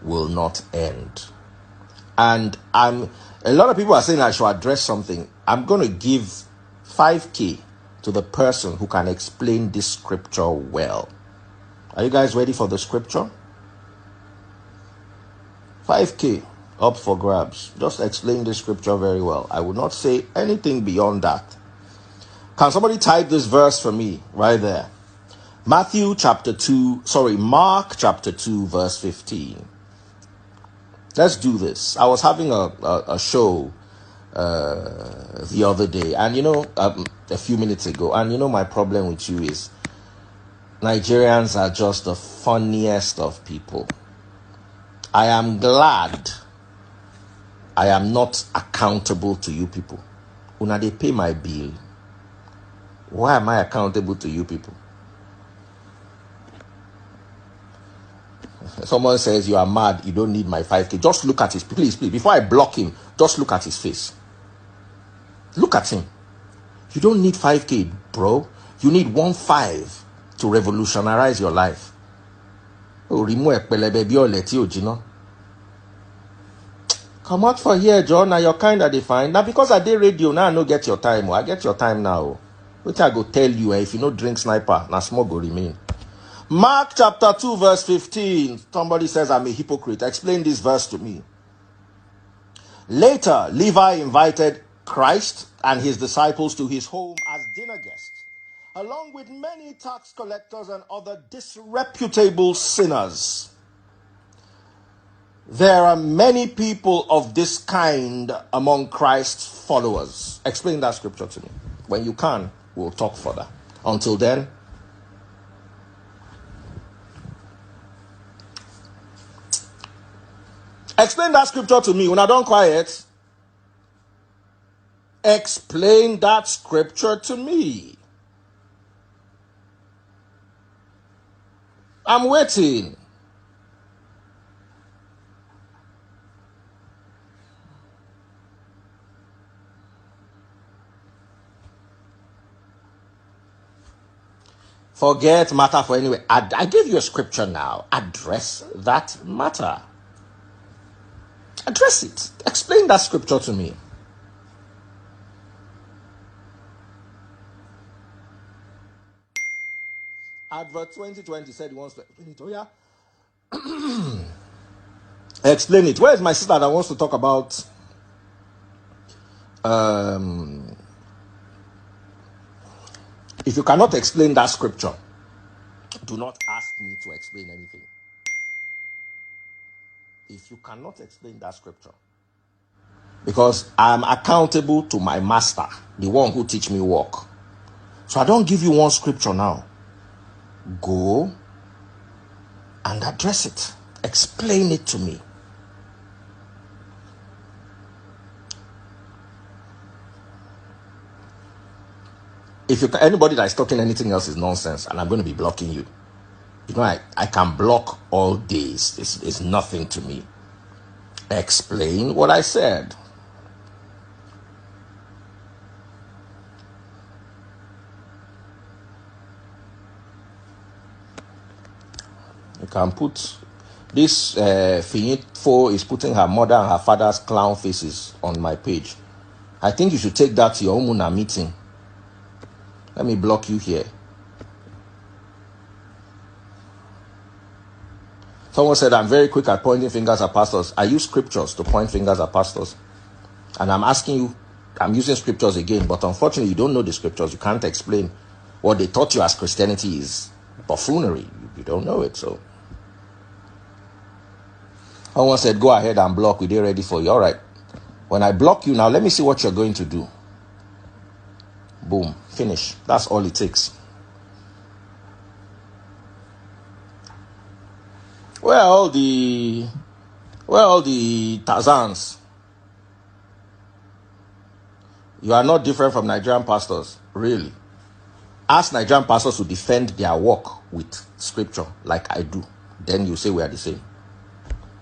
will not end. And a lot of people are saying I should address something. I'm going to give 5K to the person who can explain this scripture well. Are you guys ready for the scripture? 5K up for grabs. Just explain the scripture very well. I will not say anything beyond that. Can somebody type this verse for me right there? Mark chapter 2, verse 15. Let's do this. I was having a show the other day, and a few minutes ago, and my problem with you is Nigerians are just the funniest of people. I am glad I am not accountable to you people. Una they pay my bill. Why am I accountable to you people? Someone says you are mad, you don't need my 5K. Just look at his, please, before I block him, just look at his face. Look at him. You don't need 5K, bro. You need 1.5 to revolutionize your life. Come out for here, John. Now you're kind of defined. Now because I did radio, now I no get your time. I get your time now. Which I go tell you, if you no drink sniper, now small go remain. Mark chapter 2 verse 15. Somebody says I'm a hypocrite. Explain this verse to me. Later, Levi invited Christ and his disciples to his home as dinner guests, along with many tax collectors and other disreputable sinners. There are many people of this kind among Christ's followers. Explain that scripture to me. When you can, we'll talk further. Until then, explain that scripture to me. When I don't quiet, explain that scripture to me. I'm waiting. Forget matter for anyway. I gave you a scripture now. Address that matter. Address it. Explain that scripture to me. Advert 2020 said he wants to explain it. Oh yeah. Explain it. Where is my sister that wants to talk about if you cannot explain that scripture, do not ask me to explain anything. If you cannot explain that scripture, because I'm accountable to my master, the one who teach me work. So I don't give you one scripture now. Go and address it. Explain it to me. If anybody that is talking anything else is nonsense, and I'm going to be blocking you. I can block all days. It's nothing to me. Explain what I said. You can put this Finitfo is putting her mother and her father's clown faces on my page. I think you should take that to your Omuna meeting. Let me block you here. Someone said I'm very quick at pointing fingers at pastors. I use scriptures to point fingers at pastors. And I'm asking you, I'm using scriptures again, but unfortunately you don't know the scriptures. You can't explain what they taught you as Christianity is buffoonery. You don't know it, so. Someone said, go ahead and block. We're ready for you. All right. When I block you now, let me see what you're going to do. Boom. Finish. That's all it takes. Where are all the Tarzans? You are not different from Nigerian pastors. Really. Ask Nigerian pastors to defend their work with scripture like I do. Then you say we are the same.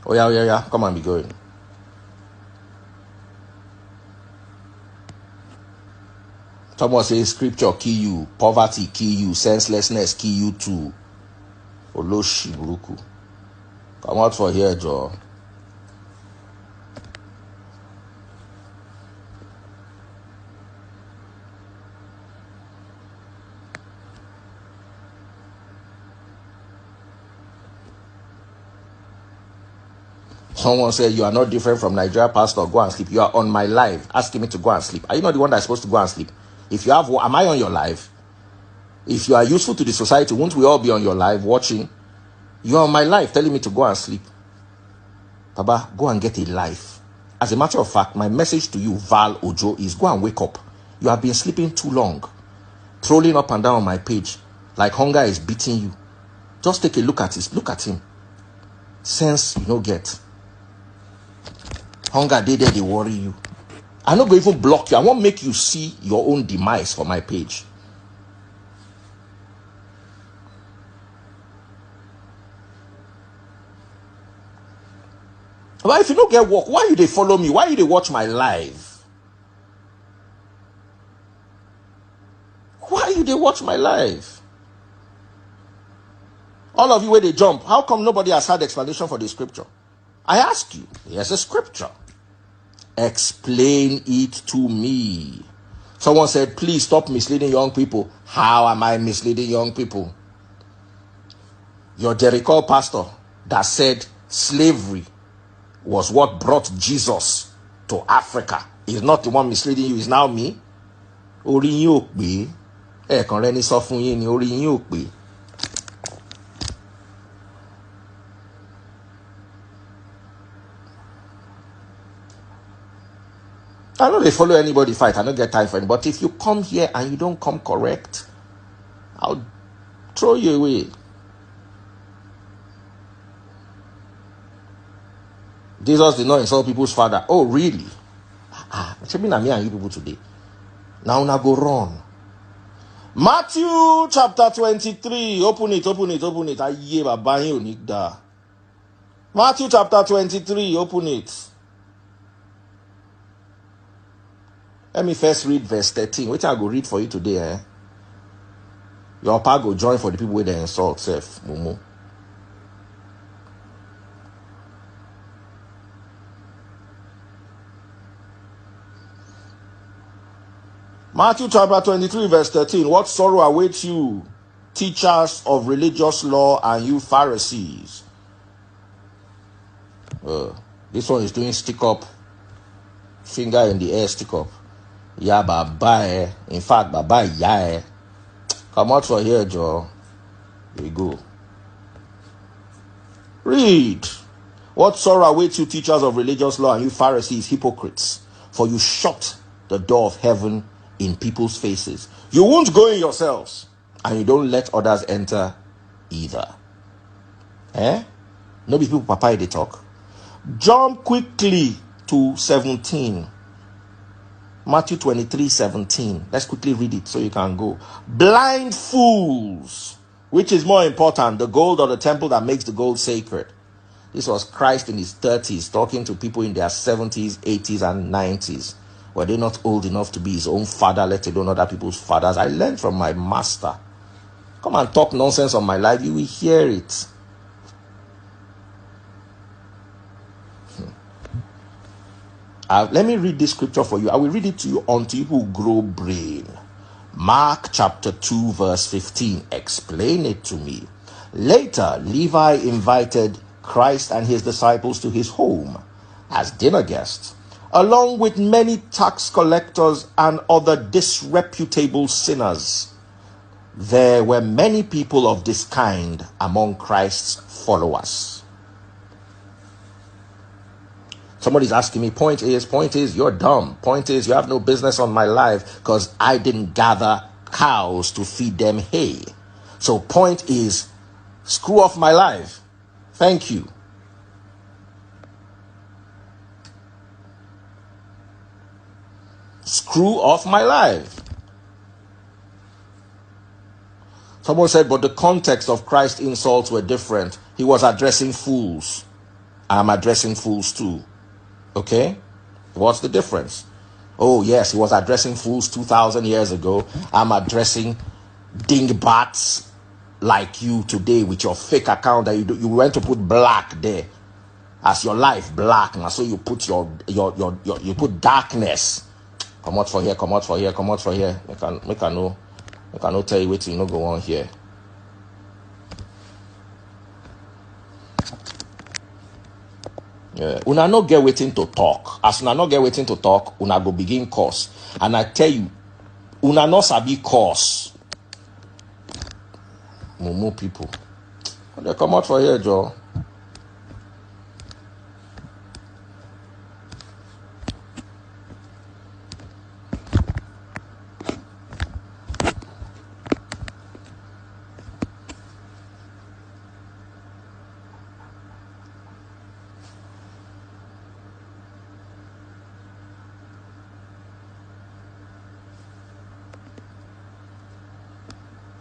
Oh yeah. Come on, be going. Someone says scripture kill you, poverty kill you, senselessness kill you too. Oloshi buruku. Come out for here, Joe. Someone said, you are not different from Nigeria pastor. Go and sleep. You are on my live asking me to go and sleep. Are you not the one that's supposed to go and sleep? If you have, am I on your live? If you are useful to the society, won't we all be on your live watching? You are on my live telling me to go and sleep. Baba, go and get a life. As a matter of fact, my message to you, Val Ojo, is go and wake up. You have been sleeping too long. Trolling up and down on my page like hunger is beating you. Just take a look at this. Look at him. Sense you no get. Hunger they worry you. I'm not going to even block you. I won't make you see your own demise for my page. But if you don't get work, why you they follow me? Why you they watch my live? Why you they watch my live? All of you where they jump, how come nobody has had explanation for the scripture? I ask you, here's a scripture. Explain it to me. Someone said, please stop misleading young people. How am I misleading young people? Your Jericho pastor that said slavery was what brought Jesus to Africa is not the one misleading you, is now me. Orí yín ò pé. Ẹ̀kan rẹ̀ ní sọ fún yín ni orí yín ò pé. I know they follow anybody fight. I don't get time for it. But if you come here and you don't come correct, I'll throw you away. Jesus did not insult people's father. Oh, really? It should be me and you people today. Now go run. Matthew chapter 23. Open it. Matthew chapter 23. Open it. Let me first read verse 13. Which I go read for you today. Your pa go join for the people with the insult self. Mumu. Matthew chapter 23 verse 13. What sorrow awaits you, teachers of religious law and you Pharisees? This one is doing stick up. Finger in the air, stick up. Yeah, bye. In fact, bye. Yeah. Come out for here, Joe. Here we go. Read. What sorrow awaits you, teachers of religious law, and you Pharisees, hypocrites, for you shut the door of heaven in people's faces. You won't go in yourselves, and you don't let others enter either. No be people papa they talk. Jump quickly to 17. Matthew 23:17. Let's quickly read it so you can go. Blind fools. Which is more important, the gold or the temple that makes the gold sacred? This was Christ in his 30s talking to people in their 70s, 80s, and 90s. Were they not old enough to be his own father, let alone other people's fathers? I learned from my master. Come and talk nonsense on my life, you will hear it. Let me read this scripture for you. I will read it to you unto you who grow brain. Mark chapter 2 verse 15. Explain it to me. Later, Levi invited Christ and his disciples to his home as dinner guests, along with many tax collectors and other disreputable sinners. There were many people of this kind among Christ's followers. Somebody's asking me, point is, you're dumb. Point is, you have no business on my life because I didn't gather cows to feed them hay. So point is, screw off my life. Thank you. Screw off my life. Someone said, but the context of Christ's insults were different. He was addressing fools. I'm addressing fools too. Okay? What's the difference? Oh, yes, he was addressing fools 2,000 years ago. I'm addressing dingbats like you today with your fake account that you went to put black there as your life black, and so you put your you put darkness. Come out for here, come out for here, come out for here. Make I know tell you what you no go on here. Yeah. Una no get waiting to talk. As una no get waiting to talk, una go begin course. And I tell you, una no sabi course. Mumu people. They come out for here, Joe.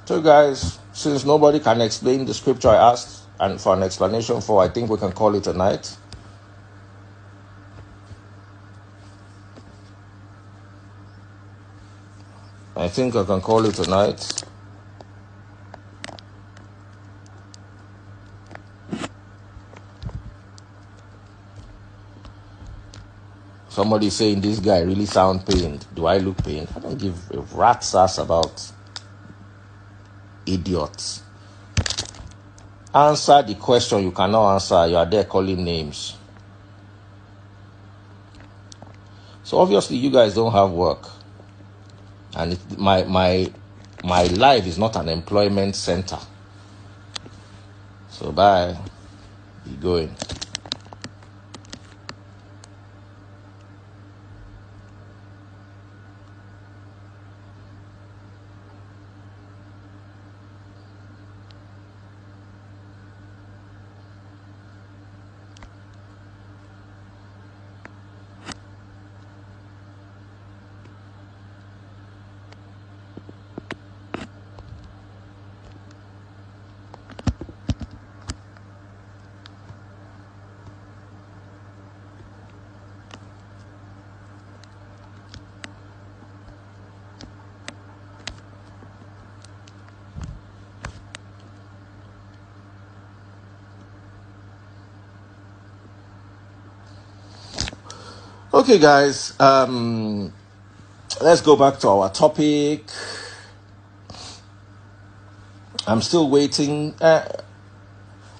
So guys, since nobody can explain the scripture I asked, and for an explanation for, I think we can call it a night. I think I can call it a night. Somebody saying this guy really sound pained. Do I look pained? I don't give a rat's ass about idiots. Answer the question you cannot answer. You are there calling names. So obviously you guys don't have work, and my life is not an employment center. So bye. Be going. Okay, guys, let's go back to our topic. I'm still waiting.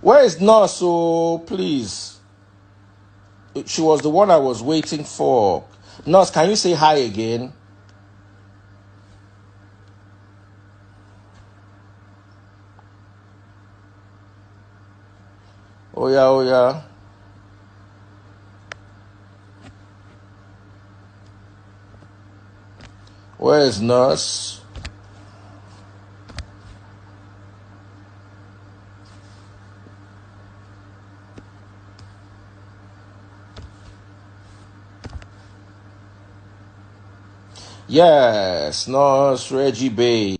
Where is Nurse? Oh, please. She was the one I was waiting for. Nurse, can you say hi again? Oh, yeah, oh, yeah. Where is Nurse? Yes, Nurse Reggie Bay.